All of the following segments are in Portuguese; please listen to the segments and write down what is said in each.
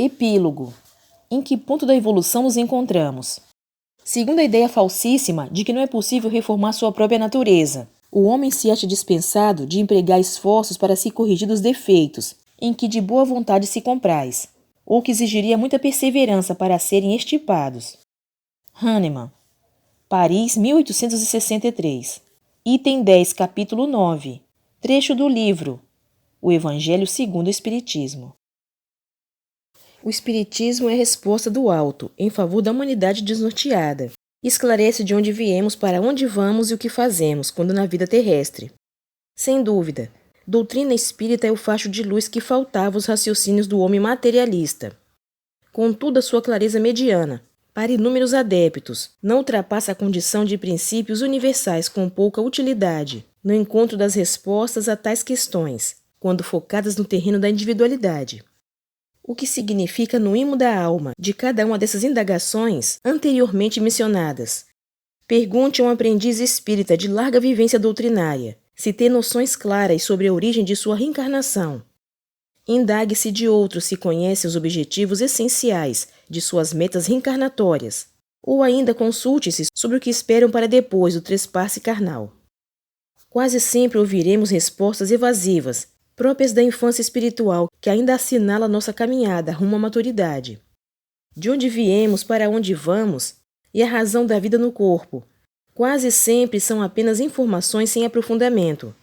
Epílogo. Em que ponto da evolução nos encontramos? Segundo a ideia falsíssima de que não é possível reformar sua própria natureza, o homem se acha dispensado de empregar esforços para se corrigir dos defeitos, em que de boa vontade se compraz, ou que exigiria muita perseverança para serem extirpados. Hahnemann. Paris, 1863. Item 10, capítulo 9. Trecho do livro O Evangelho segundo o Espiritismo. O Espiritismo é a resposta do alto em favor da humanidade desnorteada. Esclarece de onde viemos, para onde vamos e o que fazemos quando na vida terrestre. Sem dúvida, doutrina espírita é o facho de luz que faltava aos raciocínios do homem materialista. Contudo, a sua clareza mediana, para inúmeros adeptos, não ultrapassa a condição de princípios universais com pouca utilidade, no encontro das respostas a tais questões, quando focadas no terreno da individualidade. O que significa no imo da alma de cada uma dessas indagações anteriormente mencionadas. Pergunte a um aprendiz espírita de larga vivência doutrinária se tem noções claras sobre a origem de sua reencarnação. Indague-se de outro se conhece os objetivos essenciais de suas metas reencarnatórias, ou ainda consulte-se sobre o que esperam para depois do trespasse carnal. Quase sempre ouviremos respostas evasivas, próprias da infância espiritual, que ainda assinala nossa caminhada rumo à maturidade. De onde viemos, para onde vamos, e a razão da vida no corpo, quase sempre são apenas informações sem aprofundamento.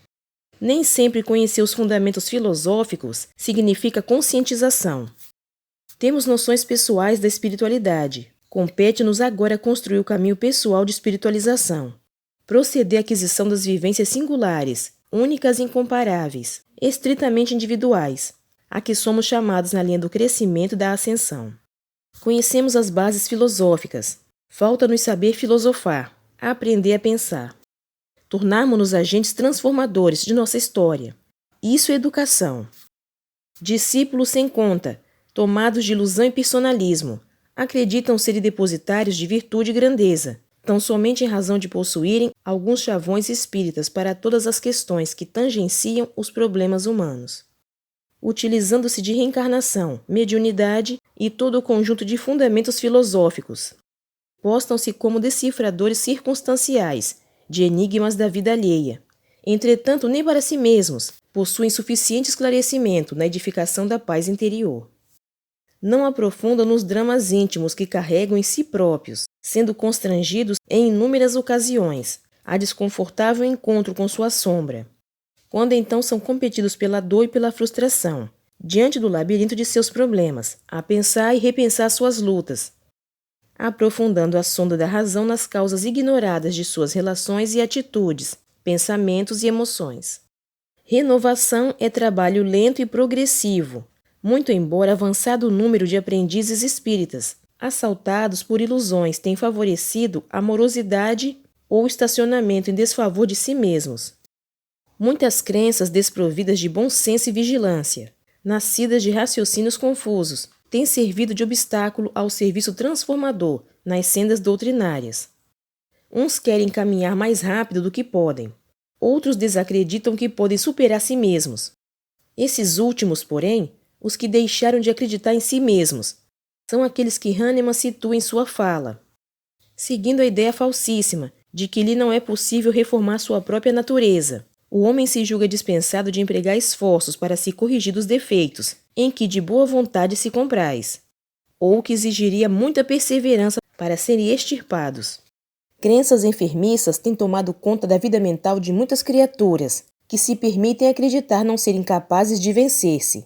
Nem sempre conhecer os fundamentos filosóficos significa conscientização. Temos noções pessoais da espiritualidade. Compete-nos agora construir o caminho pessoal de espiritualização. Proceder à aquisição das vivências singulares, únicas e incomparáveis, estritamente individuais, a que somos chamados na linha do crescimento e da ascensão. Conhecemos as bases filosóficas. Falta-nos saber filosofar, aprender a pensar. Tornarmos-nos agentes transformadores de nossa história. Isso é educação. Discípulos sem conta, tomados de ilusão e personalismo, acreditam serem depositários de virtude e grandeza, tão somente em razão de possuírem alguns chavões espíritas para todas as questões que tangenciam os problemas humanos. Utilizando-se de reencarnação, mediunidade e todo o conjunto de fundamentos filosóficos, postam-se como decifradores circunstanciais de enigmas da vida alheia. Entretanto, nem para si mesmos possuem suficiente esclarecimento na edificação da paz interior. Não aprofundam nos dramas íntimos que carregam em si próprios, sendo constrangidos em inúmeras ocasiões a desconfortável encontro com sua sombra, quando então são competidos pela dor e pela frustração, diante do labirinto de seus problemas, a pensar e repensar suas lutas, aprofundando a sonda da razão nas causas ignoradas de suas relações e atitudes, pensamentos e emoções. Renovação é trabalho lento e progressivo, muito embora avançado número de aprendizes espíritas, assaltados por ilusões, tem favorecido a morosidade ou estacionamento em desfavor de si mesmos. Muitas crenças desprovidas de bom senso e vigilância, nascidas de raciocínios confusos, têm servido de obstáculo ao serviço transformador nas sendas doutrinárias. Uns querem caminhar mais rápido do que podem, outros desacreditam que podem superar a si mesmos. Esses últimos, porém, os que deixaram de acreditar em si mesmos, são aqueles que Hahnemann situa em sua fala, seguindo a ideia falsíssima de que lhe não é possível reformar sua própria natureza. O homem se julga dispensado de empregar esforços para se corrigir dos defeitos, em que de boa vontade se compraz, ou que exigiria muita perseverança para serem extirpados. Crenças enfermiças têm tomado conta da vida mental de muitas criaturas, que se permitem acreditar não serem capazes de vencer-se.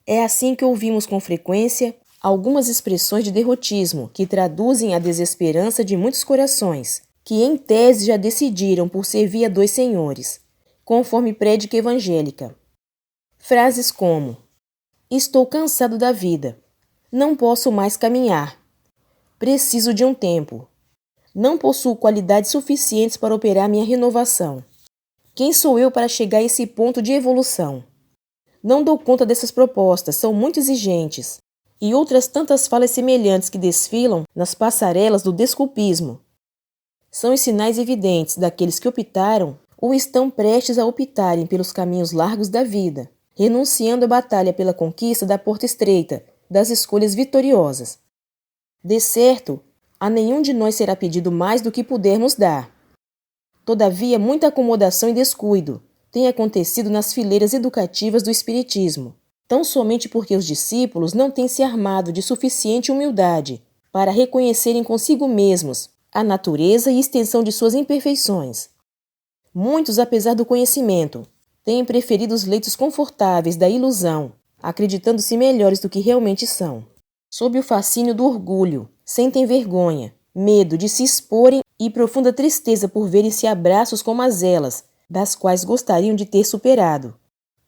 É assim que ouvimos com frequência algumas expressões de derrotismo que traduzem a desesperança de muitos corações, que em tese já decidiram por servir a dois senhores, conforme prédica evangélica. Frases como: estou cansado da vida, não posso mais caminhar, preciso de um tempo, não possuo qualidades suficientes para operar minha renovação. Quem sou eu para chegar a esse ponto de evolução? Não dou conta dessas propostas, são muito exigentes. E outras tantas falas semelhantes que desfilam nas passarelas do desculpismo. São os sinais evidentes daqueles que optaram ou estão prestes a optarem pelos caminhos largos da vida, renunciando à batalha pela conquista da porta estreita, das escolhas vitoriosas. De certo, a nenhum de nós será pedido mais do que pudermos dar. Todavia, muita acomodação e descuido tem acontecido nas fileiras educativas do Espiritismo, tão somente porque os discípulos não têm se armado de suficiente humildade para reconhecerem consigo mesmos a natureza e extensão de suas imperfeições. Muitos, apesar do conhecimento, têm preferido os leitos confortáveis da ilusão, acreditando-se melhores do que realmente são. Sob o fascínio do orgulho, sentem vergonha, medo de se exporem e profunda tristeza por verem-se abraços com mazelas, das quais gostariam de ter superado,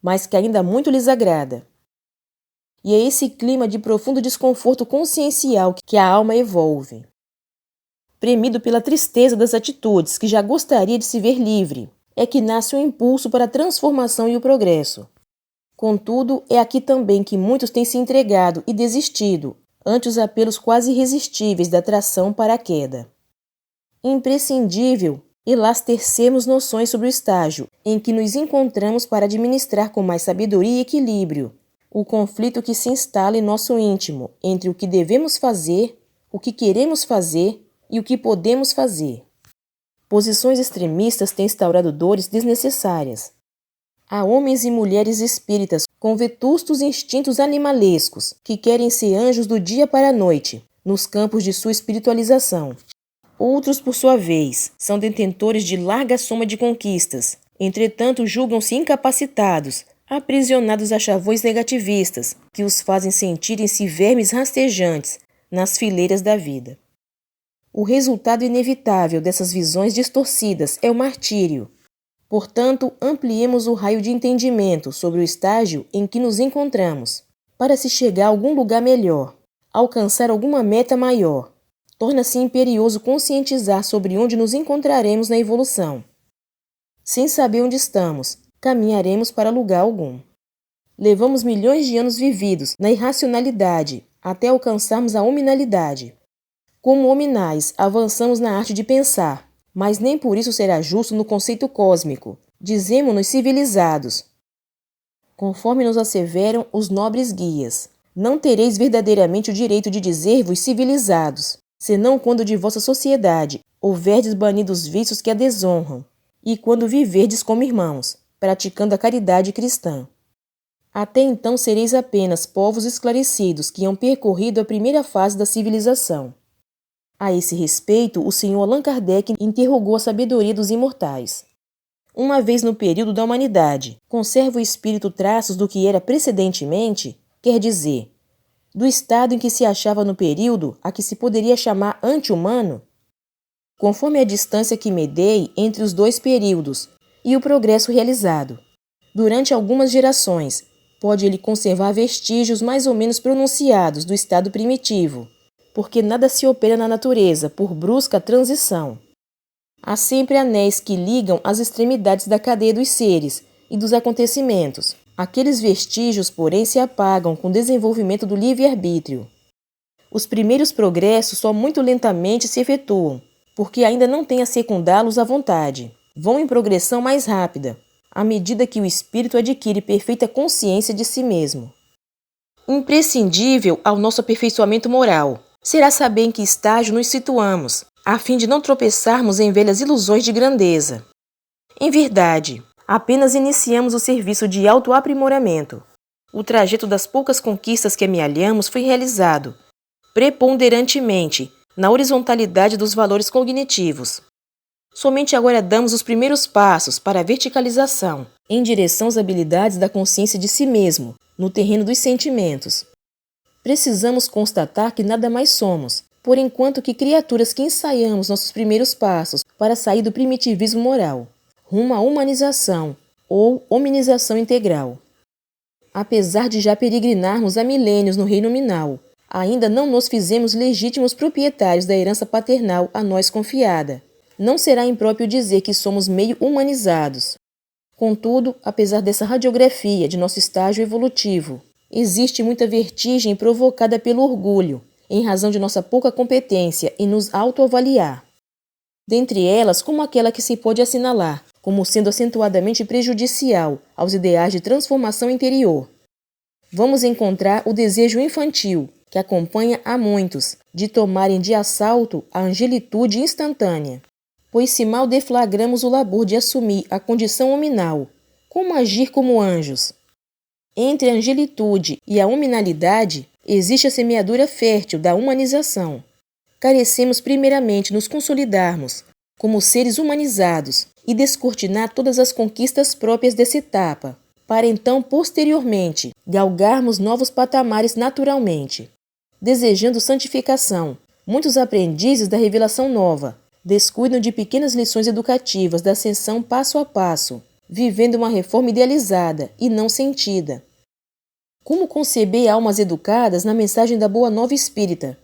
mas que ainda muito lhes agrada. E é esse clima de profundo desconforto consciencial que a alma evolve. Premido pela tristeza das atitudes que já gostaria de se ver livre, é que nasce o impulso para a transformação e o progresso. Contudo, é aqui também que muitos têm se entregado e desistido ante os apelos quase irresistíveis da atração para a queda. Imprescindível elastecermos noções sobre o estágio em que nos encontramos para administrar com mais sabedoria e equilíbrio o conflito que se instala em nosso íntimo entre o que devemos fazer, o que queremos fazer e o que podemos fazer. Posições extremistas têm instaurado dores desnecessárias. Há homens e mulheres espíritas com vetustos instintos animalescos que querem ser anjos do dia para a noite, nos campos de sua espiritualização. Outros, por sua vez, são detentores de larga soma de conquistas, entretanto julgam-se incapacitados, aprisionados a chavões negativistas, que os fazem sentirem-se vermes rastejantes nas fileiras da vida. O resultado inevitável dessas visões distorcidas é o martírio. Portanto, ampliemos o raio de entendimento sobre o estágio em que nos encontramos, para se chegar a algum lugar melhor, alcançar alguma meta maior. Torna-se imperioso conscientizar sobre onde nos encontraremos na evolução. Sem saber onde estamos, caminharemos para lugar algum. Levamos milhões de anos vividos na irracionalidade até alcançarmos a hominalidade. Como hominais, avançamos na arte de pensar, mas nem por isso será justo no conceito cósmico. Dizemo-nos civilizados. Conforme nos asseveram os nobres guias, não tereis verdadeiramente o direito de dizer-vos civilizados, senão quando de vossa sociedade houverdes banido os vícios que a desonram, e quando viverdes como irmãos, praticando a caridade cristã. Até então sereis apenas povos esclarecidos que hão percorrido a primeira fase da civilização. A esse respeito, o Sr. Allan Kardec interrogou a sabedoria dos imortais. Uma vez no período da humanidade, conserva o espírito traços do que era precedentemente, quer dizer, do estado em que se achava no período a que se poderia chamar ante-humano? Conforme a distância que medei entre os dois períodos e o progresso realizado, durante algumas gerações, pode ele conservar vestígios mais ou menos pronunciados do estado primitivo, porque nada se opera na natureza por brusca transição. Há sempre anéis que ligam as extremidades da cadeia dos seres e dos acontecimentos. Aqueles vestígios, porém, se apagam com o desenvolvimento do livre-arbítrio. Os primeiros progressos só muito lentamente se efetuam, porque ainda não têm a secundá-los à vontade. Vão em progressão mais rápida, à medida que o espírito adquire perfeita consciência de si mesmo. Imprescindível ao nosso aperfeiçoamento moral será saber em que estágio nos situamos, a fim de não tropeçarmos em velhas ilusões de grandeza. Em verdade, apenas iniciamos o serviço de autoaprimoramento. O trajeto das poucas conquistas que amealhamos foi realizado, preponderantemente, na horizontalidade dos valores cognitivos. Somente agora damos os primeiros passos para a verticalização, em direção às habilidades da consciência de si mesmo, no terreno dos sentimentos. Precisamos constatar que nada mais somos, por enquanto que criaturas que ensaiamos nossos primeiros passos para sair do primitivismo moral, rumo à humanização ou hominização integral. Apesar de já peregrinarmos há milênios no reino nominal, ainda não nos fizemos legítimos proprietários da herança paternal a nós confiada. Não será impróprio dizer que somos meio humanizados. Contudo, apesar dessa radiografia de nosso estágio evolutivo, existe muita vertigem provocada pelo orgulho, em razão de nossa pouca competência em nos autoavaliar. Dentre elas, como aquela que se pode assinalar como sendo acentuadamente prejudicial aos ideais de transformação interior. Vamos encontrar o desejo infantil, que acompanha a muitos, de tomarem de assalto a angelitude instantânea. Pois se mal deflagramos o labor de assumir a condição hominal, como agir como anjos? Entre a angelitude e a hominalidade existe a semeadura fértil da humanização. Carecemos primeiramente nos consolidarmos como seres humanizados e descortinar todas as conquistas próprias dessa etapa, para então, posteriormente, galgarmos novos patamares naturalmente. Desejando santificação, muitos aprendizes da revelação nova descuidam de pequenas lições educativas da ascensão passo a passo, vivendo uma reforma idealizada e não sentida. Como conceber almas educadas na mensagem da Boa Nova Espírita?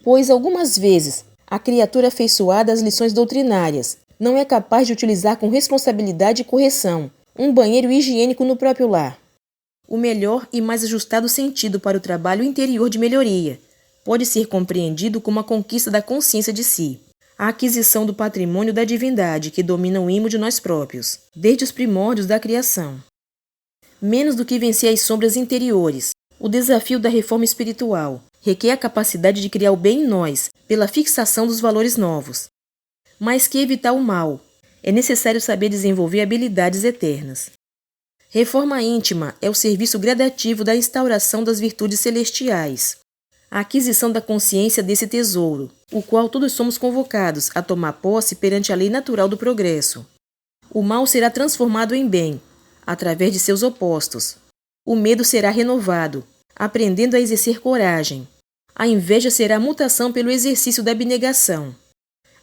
Pois, algumas vezes, a criatura afeiçoada às lições doutrinárias não é capaz de utilizar com responsabilidade e correção um banheiro higiênico no próprio lar. O melhor e mais ajustado sentido para o trabalho interior de melhoria pode ser compreendido como a conquista da consciência de si, a aquisição do patrimônio da divindade que domina o imo de nós próprios, desde os primórdios da criação. Menos do que vencer as sombras interiores, o desafio da reforma espiritual requer a capacidade de criar o bem em nós pela fixação dos valores novos. Mais que evitar o mal, é necessário saber desenvolver habilidades eternas. Reforma íntima é o serviço gradativo da instauração das virtudes celestiais, a aquisição da consciência desse tesouro, o qual todos somos convocados a tomar posse perante a lei natural do progresso. O mal será transformado em bem, através de seus opostos. O medo será renovado, aprendendo a exercer coragem. A inveja será mutação pelo exercício da abnegação.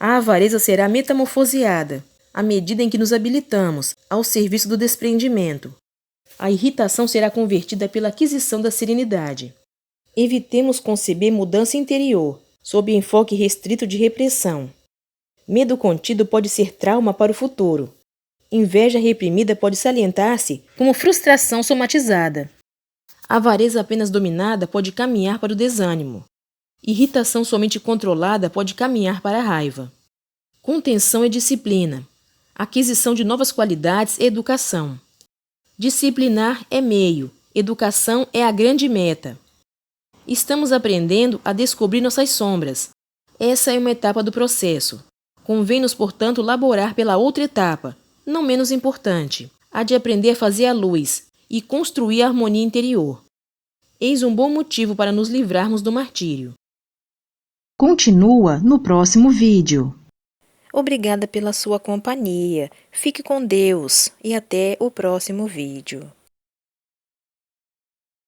A avareza será metamorfoseada, à medida em que nos habilitamos ao serviço do desprendimento. A irritação será convertida pela aquisição da serenidade. Evitemos conceber mudança interior, sob enfoque restrito de repressão. Medo contido pode ser trauma para o futuro. Inveja reprimida pode salientar-se como frustração somatizada. Avareza apenas dominada pode caminhar para o desânimo. Irritação somente controlada pode caminhar para a raiva. Contenção é disciplina. Aquisição de novas qualidades é educação. Disciplinar é meio, educação é a grande meta. Estamos aprendendo a descobrir nossas sombras. Essa é uma etapa do processo. Convém-nos, portanto, laborar pela outra etapa, não menos importante, a de aprender a fazer a luz e construir a harmonia interior. Eis um bom motivo para nos livrarmos do martírio. Continua no próximo vídeo. Obrigada pela sua companhia. Fique com Deus e até o próximo vídeo.